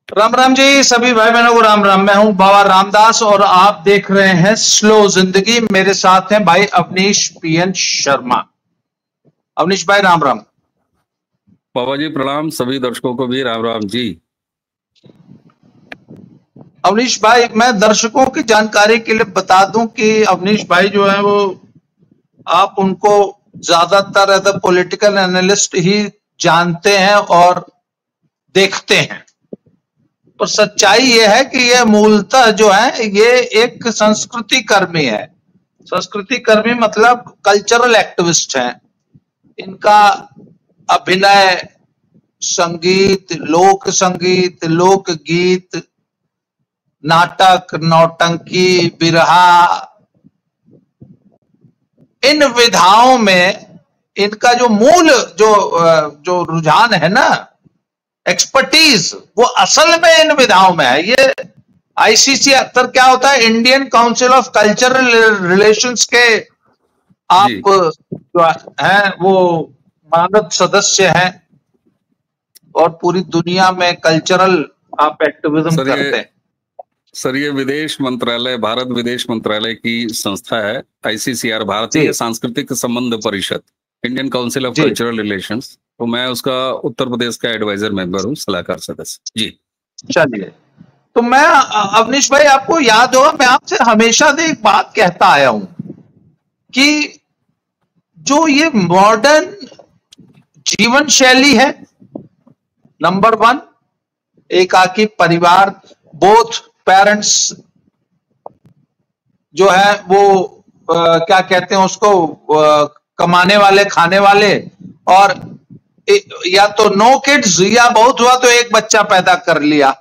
राम राम जी, सभी भाई बहनों को राम राम। मैं हूं बाबा रामदास और आप देख रहे हैं स्लो जिंदगी। मेरे साथ हैं भाई अवनीश पीएन शर्मा। अवनीश भाई राम राम। बाबा जी प्रणाम, सभी दर्शकों को भी राम राम जी। अवनीश भाई, मैं दर्शकों की जानकारी के लिए बता दूं कि अवनीश भाई जो है वो आप उनको ज्यादातर एज अ पॉलिटिकल एनालिस्ट ही जानते हैं और देखते हैं। और सच्चाई यह है कि यह मूलतः जो है ये एक संस्कृति कर्मी है। संस्कृति कर्मी मतलब कल्चरल एक्टिविस्ट हैं। इनका अभिनय, संगीत, लोक संगीत, लोकगीत, नाटक, नौटंकी, बिरहा, इन विधाओं में इनका जो मूल जो रुझान है ना, एक्सपर्टीज, वो असल में इन विधाओं में है। ये आईसीसी अक्सर क्या होता है, Indian council of cultural relations के आप जो हैं वो मानद सदस्य हैं और पूरी दुनिया में कल्चरल आप एक्टिविज्म करते हैं। सर ये विदेश मंत्रालय, भारत विदेश मंत्रालय की संस्था है आईसीसीआर, भारतीय सांस्कृतिक संबंध परिषद, Indian council of cultural relations. तो मैं उसका उत्तर प्रदेश का एडवाइजर मेंबर हूँ, सलाहकार सदस्य जी। चलिए, तो मैं अवनीश भाई, आपको याद होगा मैं आपसे हमेशा से एक बात कहता आया हूं कि जो ये मॉडर्न जीवन शैली है, नंबर वन, एकाकी परिवार, बोथ पेरेंट्स जो है वो क्या कहते हैं उसको, कमाने वाले, खाने वाले, और या तो नो किड्स या बहुत हुआ तो एक बच्चा पैदा कर लिया।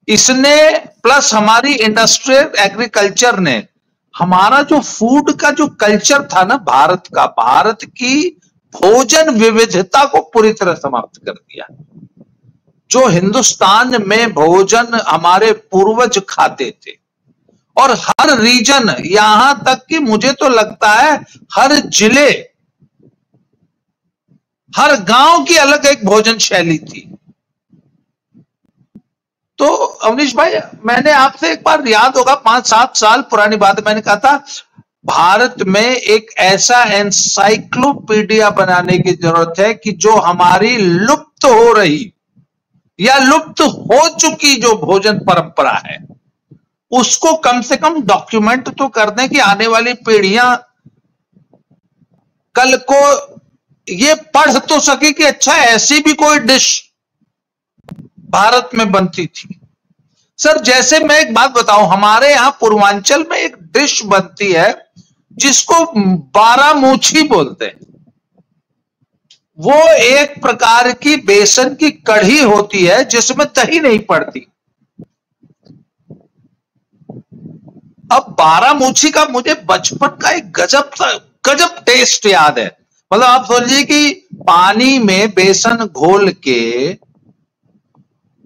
इसने प्लस हमारी इंडस्ट्रियल एग्रीकल्चर ने हमारा जो फूड का जो कल्चर था ना भारत का, भारत की भोजन विविधता को पूरी तरह समाप्त कर दिया। जो हिंदुस्तान में भोजन हमारे पूर्वज खाते थे, और हर रीजन, यहां तक कि मुझे तो लगता है हर जिले, हर गांव की अलग एक भोजन शैली थी। तो अवनीश भाई, मैंने आपसे एक बार, याद होगा 5-7 साल पुरानी बात, मैंने कहा था भारत में एक ऐसा एनसाइक्लोपीडिया बनाने की जरूरत है कि जो हमारी लुप्त हो रही या लुप्त हो चुकी जो भोजन परंपरा है उसको कम से कम डॉक्यूमेंट तो कर दें कि आने वाली पीढ़ियां कल को ये पढ़ तो सके कि अच्छा ऐसी भी कोई डिश भारत में बनती थी। सर, जैसे मैं एक बात बताऊं, हमारे यहां पूर्वांचल में एक डिश बनती है जिसको बारामूछी बोलते हैं। वो एक प्रकार की बेसन की कढ़ी होती है जिसमें दही नहीं पड़ती। अब बारामूछी का मुझे बचपन का एक गजब टेस्ट याद है। मतलब आप सोचिए कि पानी में बेसन घोल के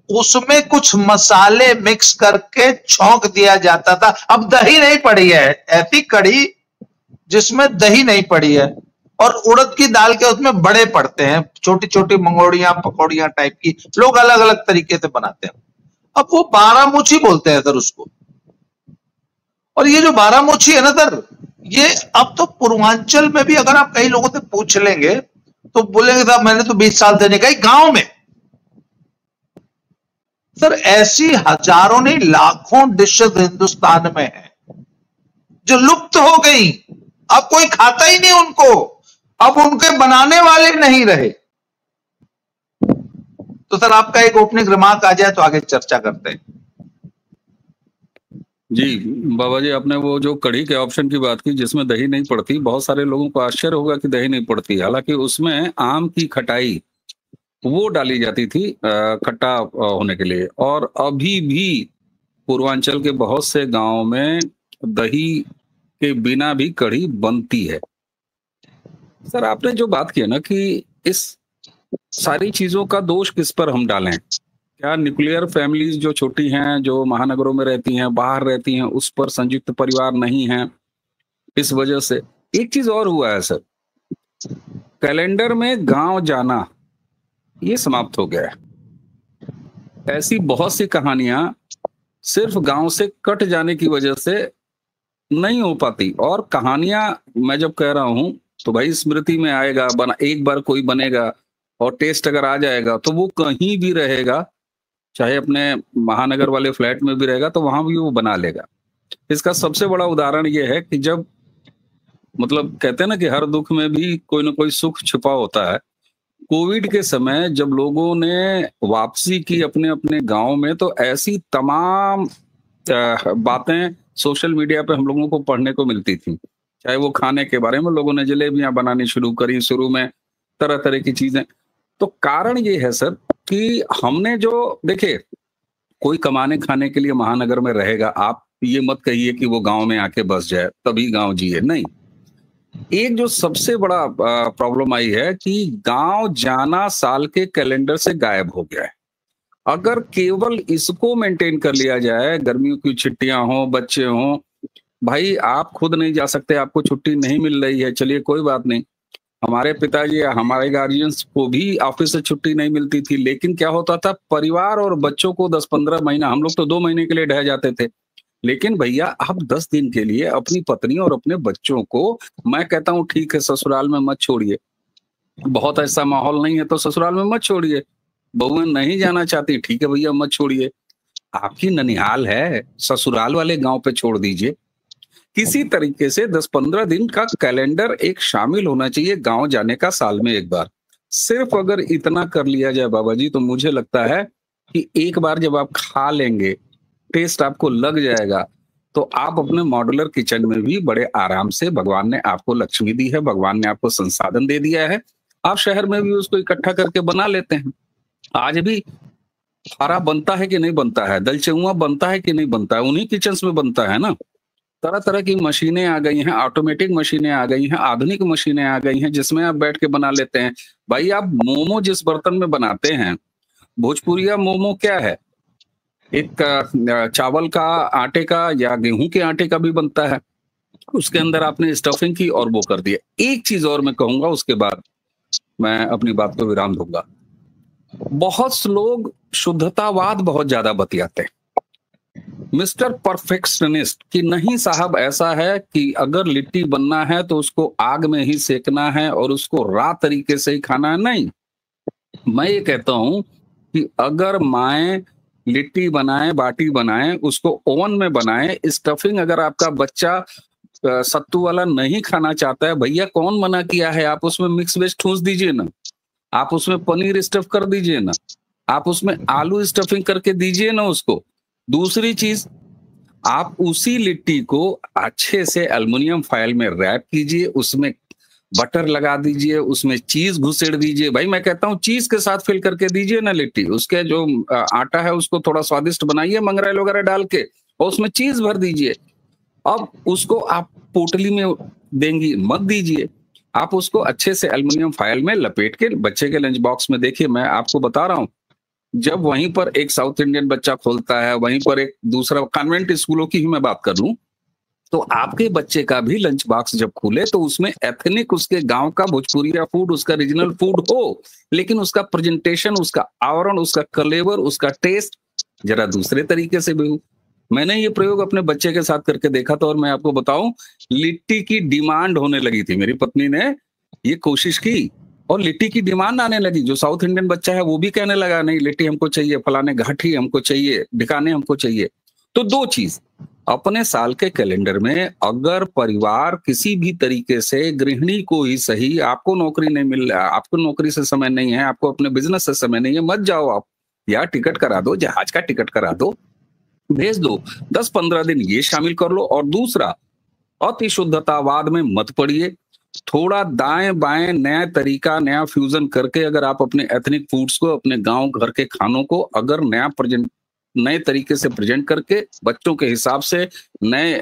उसमें कुछ मसाले मिक्स करके छौंक दिया जाता था। अब दही नहीं पड़ी है, ऐसी कढ़ी जिसमें दही नहीं पड़ी है, और उड़द की दाल के उसमें बड़े पड़ते हैं, छोटी छोटी मंगोड़ियां, पकौड़ियां टाइप की, लोग अलग अलग तरीके से बनाते हैं। अब वो बारामूछी बोलते हैं सर उसको। और ये जो बारामूछी है ना सर, ये अब तो पूर्वांचल में भी अगर आप कई लोगों से पूछ लेंगे तो बोलेंगे साहब मैंने तो 20 साल देने का ही गांव में। सर, ऐसी हजारों नहीं लाखों डिशेज हिंदुस्तान में है जो लुप्त हो गई। अब कोई खाता ही नहीं उनको, अब उनके बनाने वाले नहीं रहे। तो सर, आपका एक ओपनिंग रिमार्क आ जाए तो आगे चर्चा करते हैं। जी बाबा जी, आपने वो जो कढ़ी के ऑप्शन की बात की जिसमें दही नहीं पड़ती, बहुत सारे लोगों को आश्चर्य होगा कि दही नहीं पड़ती। हालांकि उसमें आम की खटाई वो डाली जाती थी खट्टा होने के लिए। और अभी भी पूर्वांचल के बहुत से गांव में दही के बिना भी कढ़ी बनती है। सर, आपने जो बात की है ना कि इस सारी चीजों का दोष किस पर हम डालें? क्या न्यूक्लियर फैमिलीज जो छोटी हैं, जो महानगरों में रहती हैं, बाहर रहती हैं, उस पर संयुक्त परिवार नहीं है, इस वजह से? एक चीज और हुआ है सर, कैलेंडर में गांव जाना ये समाप्त हो गया है। ऐसी बहुत सी कहानियां सिर्फ गांव से कट जाने की वजह से नहीं हो पाती। और कहानियां मैं जब कह रहा हूं तो भाई स्मृति में आएगा, बना एक बार कोई बनेगा और टेस्ट अगर आ जाएगा तो वो कहीं भी रहेगा, चाहे अपने महानगर वाले फ्लैट में भी रहेगा तो वहां भी वो बना लेगा। इसका सबसे बड़ा उदाहरण ये है कि जब मतलब कहते हैं ना कि हर दुख में भी कोई ना कोई सुख छुपा होता है। कोविड के समय जब लोगों ने वापसी की अपने अपने गांव में, तो ऐसी तमाम बातें सोशल मीडिया पे हम लोगों को पढ़ने को मिलती थी। चाहे वो खाने के बारे में, लोगों ने जलेबियां बनानी शुरू करी शुरू में, तरह तरह की चीजें। तो कारण ये है सर कि हमने जो देखे, कोई कमाने खाने के लिए महानगर में रहेगा, आप ये मत कहिए कि वो गांव में आके बस जाए तभी गांव जिए, नहीं। एक जो सबसे बड़ा प्रॉब्लम आई है कि गांव जाना साल के कैलेंडर से गायब हो गया है। अगर केवल इसको मेंटेन कर लिया जाए, गर्मियों की छुट्टियां हो, बच्चे हों, भाई आप खुद नहीं जा सकते, आपको छुट्टी नहीं मिल रही है, चलिए कोई बात नहीं। हमारे पिताजी या हमारे गार्जियंस को भी ऑफिस से छुट्टी नहीं मिलती थी, लेकिन क्या होता था, परिवार और बच्चों को 10-15 महीना, हम लोग तो 2 महीने के लिए ढह जाते थे, लेकिन भैया आप 10 दिन के लिए अपनी पत्नी और अपने बच्चों को, मैं कहता हूँ ठीक है ससुराल में मत छोड़िए, बहुत ऐसा माहौल नहीं है तो ससुराल में मत छोड़िए, बहुएं नहीं जाना चाहती, ठीक है भैया मत छोड़िए, आपकी ननिहाल है, ससुराल वाले गांव पे छोड़ दीजिए। किसी तरीके से 10-15 दिन का कैलेंडर एक शामिल होना चाहिए गांव जाने का साल में एक बार। सिर्फ अगर इतना कर लिया जाए बाबा जी, तो मुझे लगता है कि एक बार जब आप खा लेंगे, टेस्ट आपको लग जाएगा, तो आप अपने मॉड्यूलर किचन में भी बड़े आराम से, भगवान ने आपको लक्ष्मी दी है, भगवान ने आपको संसाधन दे दिया है, आप शहर में भी उसको इकट्ठा करके बना लेते हैं। आज भी फारा बनता है कि नहीं बनता है, दलचेउआ बनता है कि नहीं बनता है, उन्हीं किचन्स में बनता है ना। तरह तरह की मशीनें आ गई हैं, ऑटोमेटिक मशीनें आ गई हैं, आधुनिक मशीनें आ गई हैं, जिसमें आप बैठ के बना लेते हैं। भाई आप मोमो जिस बर्तन में बनाते हैं, भोजपुरिया मोमो क्या है, एक चावल का आटे का या गेहूं के आटे का भी बनता है, उसके अंदर आपने स्टफिंग की और वो कर दिया। एक चीज और मैं कहूंगा, उसके बाद मैं अपनी बात को विराम दूंगा। बहुत से लोग शुद्धतावाद बहुत ज्यादा बतियाते हैं, मिस्टर परफेक्शनिस्ट, कि नहीं साहब ऐसा है कि अगर लिट्टी बनना है तो उसको आग में ही सेकना है और उसको रा तरीके से ही खाना है। नहीं, मैं ये कहता हूं कि अगर माए लिट्टी बनाए, बाटी बनाए, उसको ओवन में बनाए, स्टफिंग अगर आपका बच्चा सत्तू वाला नहीं खाना चाहता है, भैया कौन मना किया है, आप उसमें मिक्स वेज ठूस दीजिए ना, आप उसमें पनीर स्टफ कर दीजिए ना, आप उसमें आलू स्टफिंग करके दीजिए ना उसको। दूसरी चीज, आप उसी लिट्टी को अच्छे से एल्युमिनियम फॉयल में रैप कीजिए, उसमें बटर लगा दीजिए, उसमें चीज घुसेड़ दीजिए। भाई मैं कहता हूँ चीज के साथ फिल करके दीजिए ना लिट्टी, उसके जो आटा है उसको थोड़ा स्वादिष्ट बनाइए मंगरेल वगैरह डाल के, और उसमें चीज भर दीजिए। अब उसको आप पोटली में देंगी मत दीजिए, आप उसको अच्छे से एल्युमिनियम फॉयल में लपेट के बच्चे के लंच बॉक्स में, देखिए मैं आपको बता रहा हूँ, जब वहीं पर एक साउथ इंडियन बच्चा खोलता है, वहीं पर एक दूसरा, कॉन्वेंट स्कूलों की ही मैं बात कर लूं, तो आपके बच्चे का भी लंच बॉक्स जब खुले तो उसमें एथनिक, उसके गांव का भोजपुरिया फूड, उसका रीजनल फूड हो, लेकिन उसका प्रेजेंटेशन, उसका आवरण, उसका कलेवर, उसका टेस्ट जरा दूसरे तरीके से भी हो। मैंने ये प्रयोग अपने बच्चे के साथ करके देखा था, और मैं आपको बताऊं, लिट्टी की डिमांड होने लगी थी। मेरी पत्नी ने ये कोशिश की और लिट्टी की डिमांड आने लगी। जो साउथ इंडियन बच्चा है वो भी कहने लगा, नहीं लिट्टी हमको चाहिए, फलाने घाटी हमको चाहिए, ढिकाने हमको चाहिए। तो दो चीज, अपने साल के कैलेंडर में अगर परिवार किसी भी तरीके से, गृहिणी को ही सही, आपको नौकरी नहीं मिल रहा, आपको नौकरी से समय नहीं है, आपको अपने बिजनेस से समय नहीं है, मत जाओ आप, या टिकट करा दो, जहाज का टिकट करा दो, भेज दो, 10-15 दिन ये शामिल कर लो। और दूसरा, अति शुद्धतावाद में मत पड़िए, थोड़ा दाएं बाएं नया तरीका, नया फ्यूजन करके अगर आप अपने एथनिक फूड्स को, अपने गांव घर के खानों को अगर नए तरीके से प्रेजेंट करके, बच्चों के हिसाब से, नए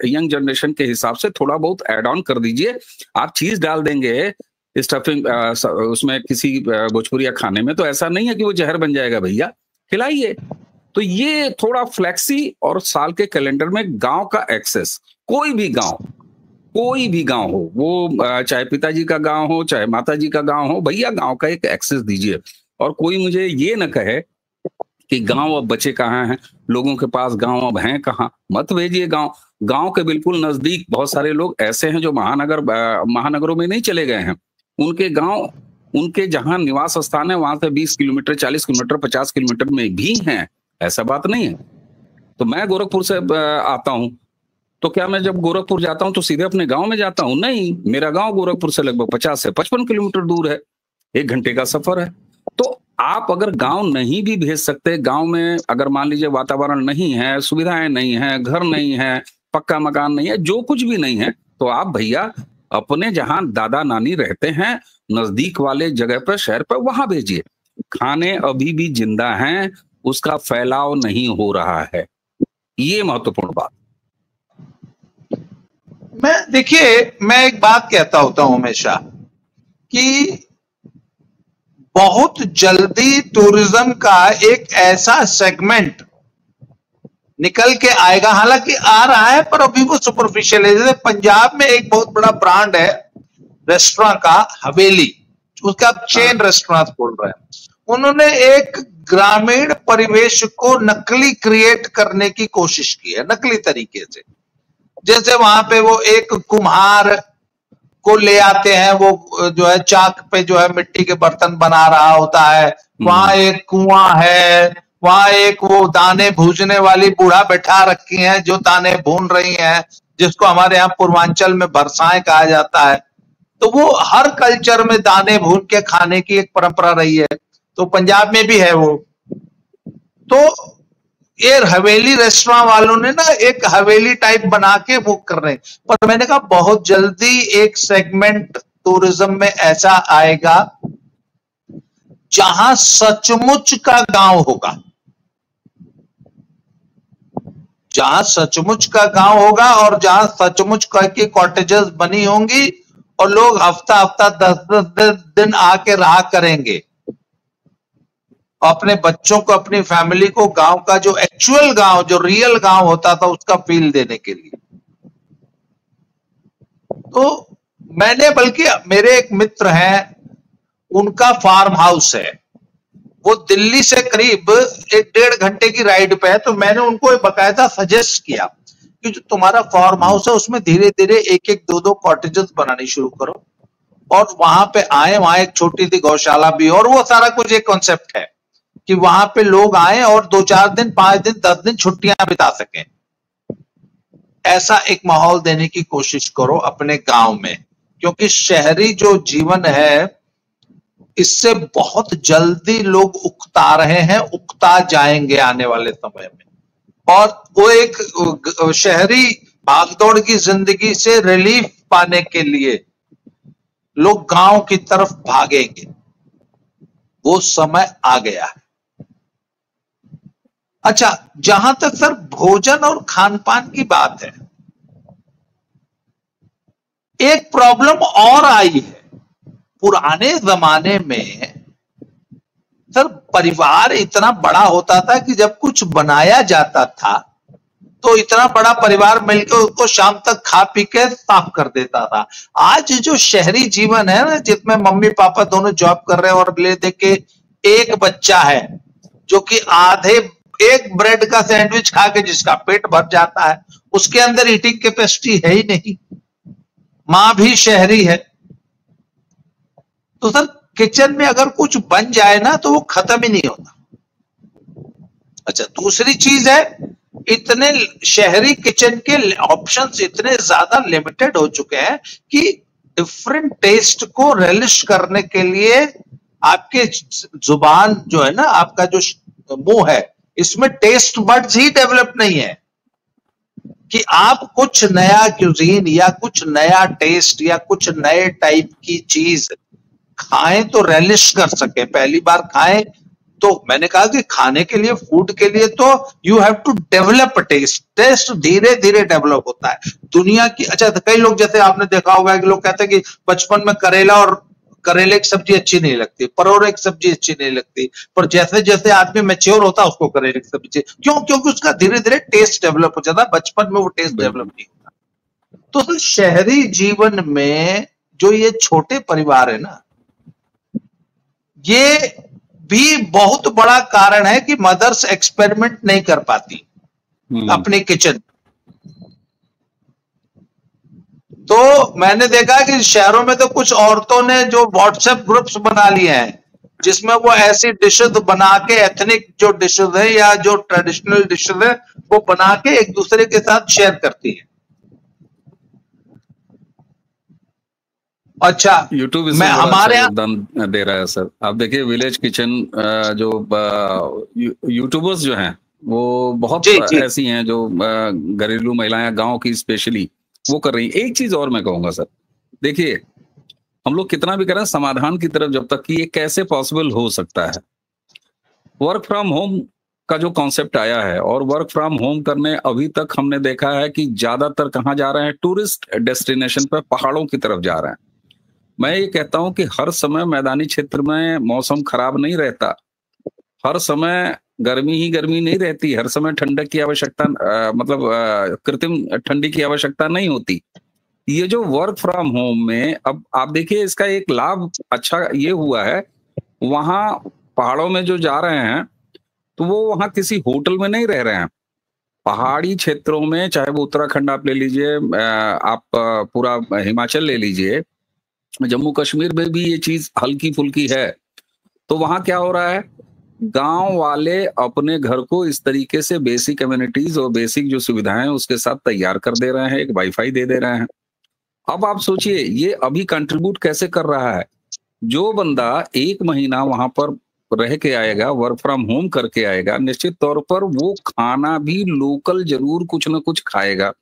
यंग जनरेशन के हिसाब से थोड़ा बहुत ऐड ऑन कर दीजिए। आप चीज डाल देंगे स्टफिंग उसमें किसी भोजपुरिया खाने में, तो ऐसा नहीं है कि वो जहर बन जाएगा, भैया खिलाइए। तो ये थोड़ा फ्लेक्सी, और साल के कैलेंडर में गांव का एक्सेस, कोई भी गांव हो, वो चाहे पिताजी का गांव हो, चाहे माताजी का गांव हो, भैया गांव का एक एक्सेस दीजिए। और कोई मुझे ये न कहे कि गांव अब बचे कहाँ हैं, लोगों के पास गांव अब हैं कहाँ। मत भेजिए गांव। गांव के बिल्कुल नजदीक बहुत सारे लोग ऐसे हैं जो महानगरों में नहीं चले गए हैं। उनके गांव, उनके जहां निवास स्थान है वहां से 20 किलोमीटर, 40 किलोमीटर, 50 किलोमीटर में भी हैं। ऐसा बात नहीं है। तो मैं गोरखपुर से आता हूं, तो क्या मैं जब गोरखपुर जाता हूं तो सीधे अपने गांव में जाता हूं? नहीं, मेरा गांव गोरखपुर से लगभग 50 से 55 किलोमीटर दूर है, 1 घंटे का सफर है। तो आप अगर गांव नहीं भी भेज सकते, गांव में अगर मान लीजिए वातावरण नहीं है, सुविधाएं नहीं है, घर नहीं है, पक्का मकान नहीं है, जो कुछ भी नहीं है, तो आप भैया अपने जहां दादा नानी रहते हैं नजदीक वाले जगह पर, शहर पर, वहां भेजिए। खाने अभी भी जिंदा हैं, उसका फैलाव नहीं हो रहा है। ये महत्वपूर्ण बात। मैं एक बात कहता होता हूं हमेशा कि बहुत जल्दी टूरिज्म का एक ऐसा सेगमेंट निकल के आएगा, हालांकि आ रहा है पर अभी वो सुपरफिशियल है। जैसे पंजाब में एक बहुत बड़ा ब्रांड है रेस्टोरेंट का, हवेली, उसका चेन रेस्टोरेंट बोल रहे हैं। उन्होंने एक ग्रामीण परिवेश को नकली क्रिएट करने की कोशिश की है, नकली तरीके से। जैसे वहां पे वो एक कुम्हार को ले आते हैं, वो जो है चाक पे जो है मिट्टी के बर्तन बना रहा होता है, वहां एक कुआं है, वहां एक वो दाने भूजने वाली बूढ़ा बैठा रखी है जो दाने भून रही हैं, जिसको हमारे यहाँ पूर्वांचल में बरसाएं कहा जाता है। तो वो हर कल्चर में दाने भून के खाने की एक परंपरा रही है, तो पंजाब में भी है वो। तो ये हवेली रेस्टोरेंट वालों ने ना एक हवेली टाइप बना के वो कर रहे हैं। पर मैंने कहा बहुत जल्दी एक सेगमेंट टूरिज्म में ऐसा आएगा जहां सचमुच का गांव होगा, जहां सचमुच का गांव होगा और जहां सचमुच की कॉटेजेस बनी होंगी और लोग हफ्ता हफ्ता 10-10 दिन आके रहा करेंगे, अपने बच्चों को, अपनी फैमिली को गांव का जो एक्चुअल गांव, जो रियल गांव होता था, उसका फील देने के लिए। तो मैंने, बल्कि मेरे एक मित्र हैं, उनका फार्म हाउस है, वो दिल्ली से करीब 1-1.5 घंटे की राइड पे है। तो मैंने उनको बकायदा सजेस्ट किया कि जो तुम्हारा फार्म हाउस है उसमें धीरे धीरे 1-1, 2-2 कॉटेजेस बनानी शुरू करो और वहां पे आए, वहां एक छोटी सी गौशाला भी, और वो सारा कुछ एक कॉन्सेप्ट है कि वहां पे लोग आए और 2-4 दिन, 5 दिन, 10 दिन छुट्टियां बिता सकें। ऐसा एक माहौल देने की कोशिश करो अपने गांव में, क्योंकि शहरी जो जीवन है इससे बहुत जल्दी लोग उकता रहे हैं, उकता जाएंगे आने वाले समय में। और वो एक शहरी भागदौड़ की जिंदगी से रिलीफ पाने के लिए लोग गांव की तरफ भागेंगे, वो समय आ गया है। अच्छा, जहां तक सर भोजन और खान पान की बात है, एक प्रॉब्लम और आई है। पुराने जमाने में सर परिवार इतना बड़ा होता था कि जब कुछ बनाया जाता था तो इतना बड़ा परिवार मिलकर उसको शाम तक खा पी के साफ कर देता था। आज जो शहरी जीवन है ना, जिसमें मम्मी पापा दोनों जॉब कर रहे हैं और ले दे के एक बच्चा है जो कि एक ब्रेड का सैंडविच खा के जिसका पेट भर जाता है, उसके अंदर ईटिंग कैपेसिटी है ही नहीं। मां भी शहरी है, तो सर किचन में अगर कुछ बन जाए ना तो वो खत्म ही नहीं होता। अच्छा, दूसरी चीज है, इतने शहरी किचन के ऑप्शंस इतने ज्यादा लिमिटेड हो चुके हैं कि डिफरेंट टेस्ट को रिलिश करने के लिए आपके जुबान जो है ना, आपका जो मुंह है, इसमें टेस्ट बड्स ही डेवलप नहीं है कि आप कुछ नया क्यूजीन या कुछ नया टेस्ट या कुछ नए टाइप की चीज खाएं तो रेलिश कर सके, पहली बार खाएं। तो मैंने कहा कि खाने के लिए, फूड के लिए तो you have to develop taste. Taste धीरे धीरे डेवलप होता है दुनिया की। अच्छा, तो कई लोग, जैसे आपने देखा होगा कि लोग कहते हैं कि बचपन में करेले की सब्जी अच्छी नहीं लगती, परोरे की सब्जी अच्छी नहीं लगती, पर जैसे जैसे आदमी मैच्योर होता है उसको करेले की सब्जी, क्यों? क्योंकि उसका धीरे धीरे टेस्ट डेवलप हो जाता है, बचपन में वो टेस्ट डेवलप नहीं होता। तो शहरी जीवन में जो ये छोटे परिवार है ना, ये भी बहुत बड़ा कारण है कि मदर्स एक्सपेरिमेंट नहीं कर पाती अपनी किचन। तो मैंने देखा कि शहरों में तो कुछ औरतों ने जो व्हाट्सएप ग्रुप्स बना लिए हैं जिसमें वो ऐसी डिशेज बना के, एथनिक जो डिशेज है या जो ट्रेडिशनल डिशेज है वो बना के एक दूसरे के साथ शेयर करती है। अच्छा, यूट्यूब मैं हमारे यहाँ योगदान दे रहा है सर। आप देखिए विलेज किचन जो यूट्यूबर्स जो हैं वो बहुत ऐसी हैं जो घरेलू महिलाएं गांव की स्पेशली वो कर रही। एक चीज और मैं कहूंगा सर, देखिए हम लोग कितना भी करें समाधान की तरफ जब तक कि ये कैसे पॉसिबल हो सकता है। वर्क फ्रॉम होम का जो कॉन्सेप्ट आया है और वर्क फ्रॉम होम करने अभी तक हमने देखा है कि ज्यादातर कहाँ जा रहे हैं, टूरिस्ट डेस्टिनेशन पर, पहाड़ों की तरफ जा रहे हैं। मैं ये कहता हूं कि हर समय मैदानी क्षेत्र में मौसम खराब नहीं रहता, हर समय गर्मी ही गर्मी नहीं रहती, हर समय ठंडक की आवश्यकता मतलब कृत्रिम ठंडी की आवश्यकता नहीं होती। ये जो वर्क फ्रॉम होम में अब आप देखिए इसका एक लाभ अच्छा ये हुआ है, वहां पहाड़ों में जो जा रहे हैं तो वो वहां किसी होटल में नहीं रह रहे हैं। पहाड़ी क्षेत्रों में, चाहे वो उत्तराखंड आप ले लीजिए, आप पूरा हिमाचल ले लीजिए, जम्मू कश्मीर में भी ये चीज हल्की फुल्की है। तो वहां क्या हो रहा है, गांव वाले अपने घर को इस तरीके से बेसिक कम्युनिटीज और बेसिक जो सुविधाएं उसके साथ तैयार कर दे रहे हैं, एक वाईफाई दे दे रहे हैं। अब आप सोचिए ये अभी कंट्रीब्यूट कैसे कर रहा है। जो बंदा 1 महीना वहां पर रह के आएगा, वर्क फ्रॉम होम करके आएगा, निश्चित तौर पर वो खाना भी लोकल जरूर कुछ ना कुछ खाएगा।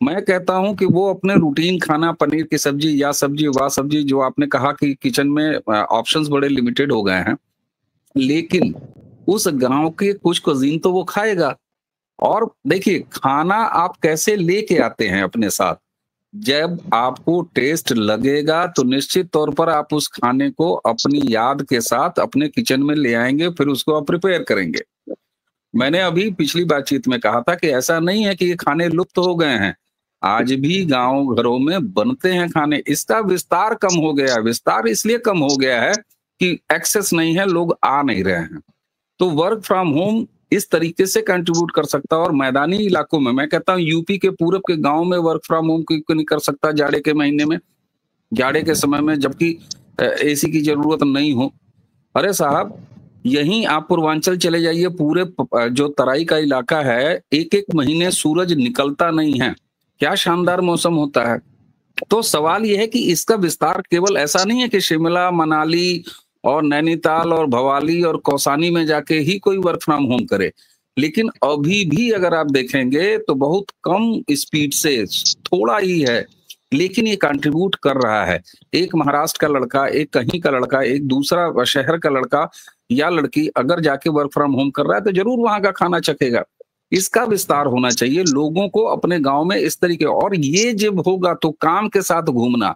मैं कहता हूं कि वो अपने रूटीन खाना, पनीर की सब्जी या सब्जी वाह सब्जी, जो आपने कहा कि किचन में ऑप्शंस बड़े लिमिटेड हो गए हैं, लेकिन उस गांव के कुछ कुजीन तो वो खाएगा। और देखिए खाना आप कैसे लेके आते हैं अपने साथ, जब आपको टेस्ट लगेगा तो निश्चित तौर पर आप उस खाने को अपनी याद के साथ अपने किचन में ले आएंगे, फिर उसको आप प्रिपेयर करेंगे। मैंने अभी पिछली बातचीत में कहा था कि ऐसा नहीं है कि ये खाने लुप्त हो गए हैं, आज भी गांव घरों में बनते हैं खाने। इसका विस्तार कम हो गया है। विस्तार इसलिए कम हो गया है कि एक्सेस नहीं है, लोग आ नहीं रहे हैं। तो वर्क फ्रॉम होम इस तरीके से कंट्रीब्यूट कर सकता है। और मैदानी इलाकों में मैं कहता हूँ यूपी के पूरब के गांव में वर्क फ्रॉम होम क्यों नहीं कर सकता जाड़े के महीने में, जाड़े के समय में, जबकि एसी की जरूरत नहीं हो। अरे साहब यहीं आप पूर्वांचल चले जाइए, पूरे जो तराई का इलाका है, 1-1 महीने सूरज निकलता नहीं है, क्या शानदार मौसम होता है। तो सवाल यह है कि इसका विस्तार केवल ऐसा नहीं है कि शिमला, मनाली और नैनीताल और भवाली और कौसानी में जाके ही कोई वर्क फ्रॉम होम करे, लेकिन अभी भी अगर आप देखेंगे तो बहुत कम स्पीड से, थोड़ा ही है, लेकिन ये कंट्रीब्यूट कर रहा है। एक महाराष्ट्र का लड़का, एक कहीं का लड़का, एक दूसरा शहर का लड़का या लड़की अगर जाके वर्क फ्रॉम होम कर रहा है तो जरूर वहां का खाना चखेगा। इसका विस्तार होना चाहिए, लोगों को अपने गांव में इस तरीके, और ये जब होगा तो काम के साथ घूमना,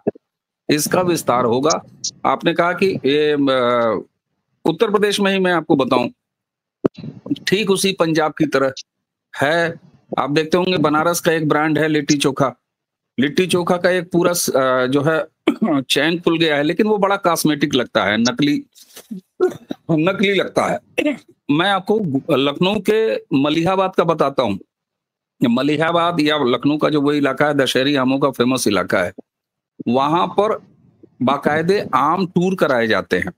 इसका विस्तार होगा। आपने कहा कि उत्तर प्रदेश में ही मैं आपको बताऊं, ठीक उसी पंजाब की तरह है। आप देखते होंगे बनारस का एक ब्रांड है लिट्टी चोखा। लिट्टी चोखा का एक पूरा जो है चैन खुल गया है, लेकिन वो बड़ा कॉस्मेटिक लगता है, नकली लगता है। मैं आपको लखनऊ के मलिहाबाद का बताता हूँ। मलिहाबाद या लखनऊ का जो वो इलाका है, दशहरी आमों का फेमस इलाका है, वहां पर बाकायदे आम टूर कराए जाते हैं।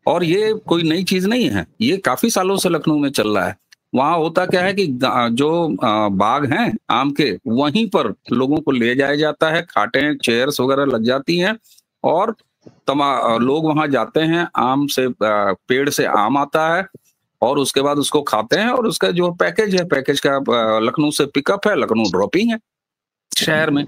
और ये कोई नई चीज नहीं है, ये काफी सालों से लखनऊ में चल रहा है। वहां होता क्या है कि जो बाग हैं आम के, वहीं पर लोगों को ले जाया जाता है, खाटें, चेयर्स वगैरह लग जाती हैं, और लोग वहां जाते हैं, आम से पेड़ से आम आता है और उसके बाद उसको खाते हैं, और उसका जो पैकेज है, पैकेज का लखनऊ से पिकअप है, लखनऊ ड्रॉपिंग है शहर में।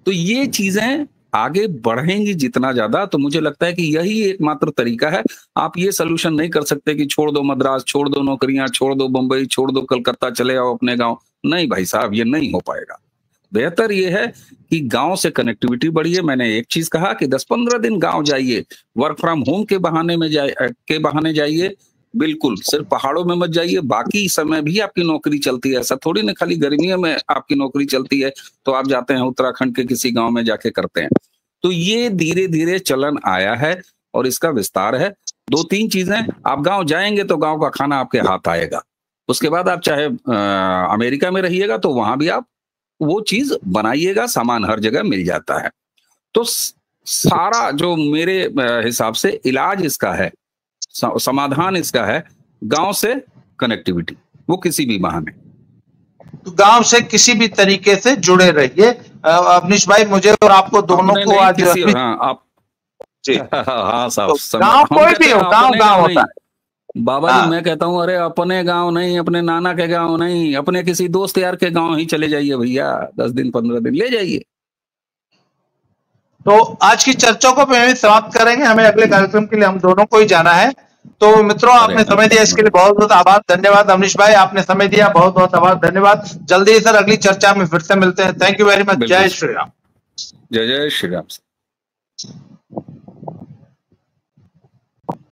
तो ये चीजें आगे बढ़ेंगी जितना ज्यादा, तो मुझे लगता है कि यही एकमात्र तरीका है। आप ये सोल्यूशन नहीं कर सकते कि छोड़ दो मद्रास, छोड़ दो नौकरियां, छोड़ दो बंबई, छोड़ दो कलकत्ता, चले आओ अपने गांव। नहीं भाई साहब, ये नहीं हो पाएगा। बेहतर ये है कि गांव से कनेक्टिविटी बढ़िए। मैंने एक चीज कहा कि 10-15 दिन गांव जाइए, वर्क फ्रॉम होम के बहाने जाइए, बिल्कुल सिर्फ पहाड़ों में मत जाइए, बाकी समय भी आपकी नौकरी चलती है। ऐसा थोड़ी ना खाली गर्मियों में आपकी नौकरी चलती है तो आप जाते हैं उत्तराखंड के किसी गांव में जाके करते हैं। तो ये धीरे धीरे चलन आया है। और इसका विस्तार है। 2-3 चीजें, आप गांव जाएंगे तो गांव का खाना आपके हाथ आएगा। उसके बाद आप चाहे अमेरिका में रहिएगा तो वहां भी आप वो चीज बनाइएगा, सामान हर जगह मिल जाता है। तो सारा जो मेरे हिसाब से इलाज इसका है, समाधान इसका है गांव से कनेक्टिविटी, वो किसी भी बहाने। तो गांव से किसी भी तरीके से जुड़े रहिए। अवनीश भाई, मुझे और आपको दोनों को आज आप जी हाँ साहब, तो गांव कोई भी हो, गांव होता है बाबा जी। मैं कहता हूँ अरे अपने गांव नहीं, अपने नाना के गांव नहीं, अपने किसी दोस्त यार के गांव ही चले जाइए भैया, 10 दिन 15 दिन ले जाइए। तो आज की चर्चा को भी समाप्त करेंगे, हमें अगले कार्यक्रम के लिए हम दोनों को ही जाना है। तो मित्रों, आपने समय दिया इसके लिए बहुत बहुत आभार, धन्यवाद। अवनीश भाई, आपने समय दिया, बहुत बहुत आभार, धन्यवाद। जल्दी सर अगली चर्चा में फिर से मिलते हैं। Thank you very much. जय श्री राम। जय जय श्री राम।